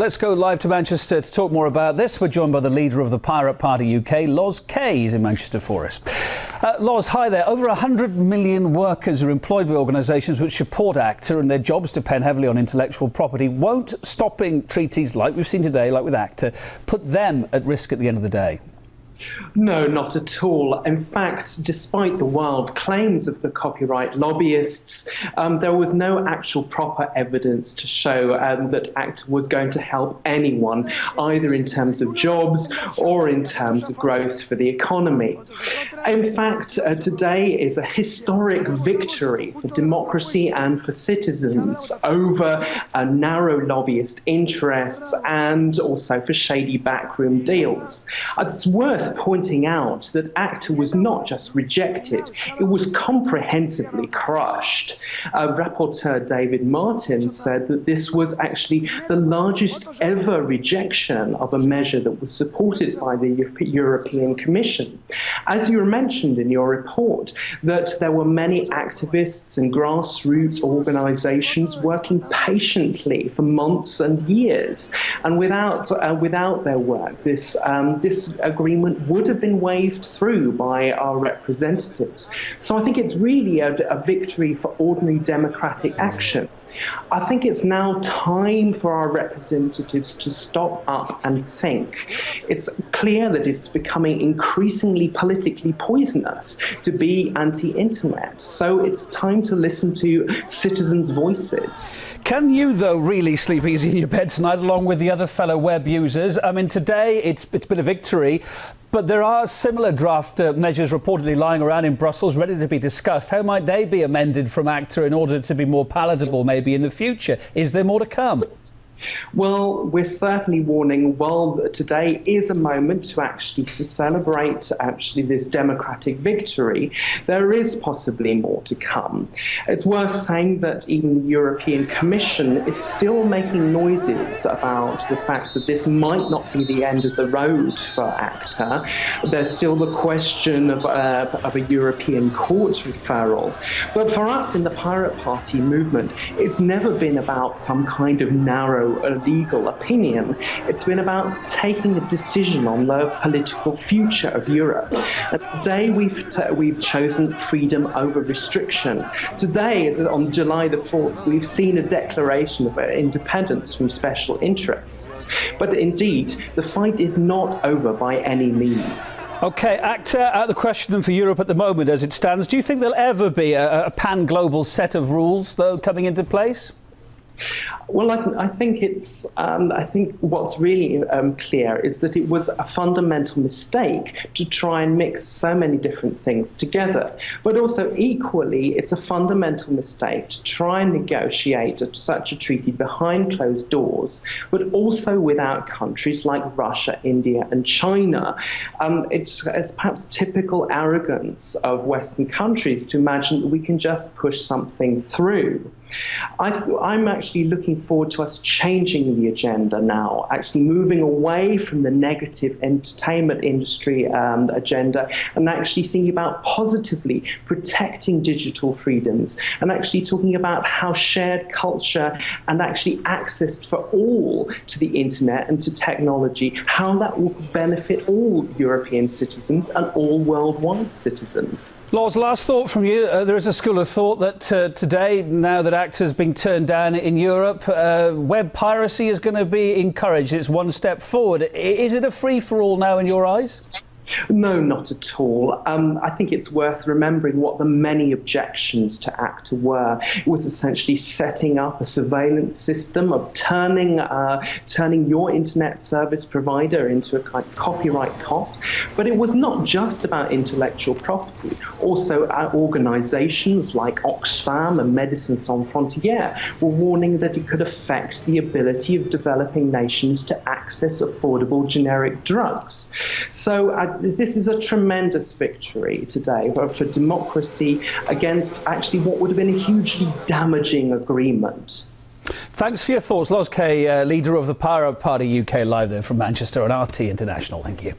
Let's go live to Manchester to talk more about this. We're joined by the leader of the Pirate Party UK, Loz Kaye, is in Manchester for us. Loz, hi there. Over 100 million workers are employed by organisations which support ACTA, and their jobs depend heavily on intellectual property. Won't stopping treaties like we've seen today, like with ACTA, put them at risk at the end of the day? No, not at all. In fact, despite the wild claims of the copyright lobbyists, there was no actual proper evidence to show that ACTA was going to help anyone, either in terms of jobs or in terms of growth for the economy. In fact, today is a historic victory for democracy and for citizens over narrow lobbyist interests and also for shady backroom deals. It's worth pointing out that ACTA was not just rejected, it was comprehensively crushed. Rapporteur David Martin said that this was actually the largest ever rejection of a measure that was supported by the European Commission. As you mentioned in your report, that there were many activists and grassroots organisations working patiently for months and years, and without their work, this agreement would have been waved through by our representatives. So I think it's really a victory for ordinary democratic action. I think it's now time for our representatives to stop up and think. It's clear that it's becoming increasingly politically poisonous to be anti-internet. So it's time to listen to citizens' voices. Can you, though, really sleep easy in your bed tonight along with the other fellow web users? I mean, today it's been a victory, but there are similar draft measures reportedly lying around in Brussels ready to be discussed. How might they be amended from ACTA in order to be more palatable maybe in the future? Is there more to come? Well, we're certainly warning, while today is a moment to celebrate this democratic victory, there is possibly more to come. It's worth saying that even the European Commission is still making noises about the fact that this might not be the end of the road for ACTA. There's still the question of a European court referral. But for us in the Pirate Party movement, it's never been about some kind of narrow legal opinion. It's been about taking a decision on the political future of Europe. And today we've chosen freedom over restriction. Today, on July the 4th, we've seen a declaration of independence from special interests. But indeed, the fight is not over by any means. OK, ACTA out of the question for Europe at the moment as it stands. Do you think there'll ever be a pan-global set of rules, though, coming into place? Well, I think what's really clear is that it was a fundamental mistake to try and mix so many different things together. But also equally, it's a fundamental mistake to try and negotiate such a treaty behind closed doors, but also without countries like Russia, India and China. It's perhaps typical arrogance of Western countries to imagine that we can just push something through. I'm actually looking forward to us changing the agenda now, actually moving away from the negative entertainment industry agenda and actually thinking about positively protecting digital freedoms and actually talking about how shared culture and actually access for all to the internet and to technology, how that will benefit all European citizens and all worldwide citizens. Loz, last thought from you. There is a school of thought that today, now that ACTA has been turned down in Europe, web piracy is going to be encouraged. It's one step forward. Is it a free-for-all now in your eyes? No, not at all. I think it's worth remembering what the many objections to ACTA were. It was essentially setting up a surveillance system of turning your internet service provider into a kind of copyright cop. But it was not just about intellectual property. Also, organizations like Oxfam and Médecins Sans Frontières were warning that it could affect the ability of developing nations to access affordable generic drugs. So this is a tremendous victory today for democracy against actually what would have been a hugely damaging agreement. Thanks for your thoughts. Loz Kaye, leader of the Pirate Party UK, live there from Manchester on RT International. Thank you.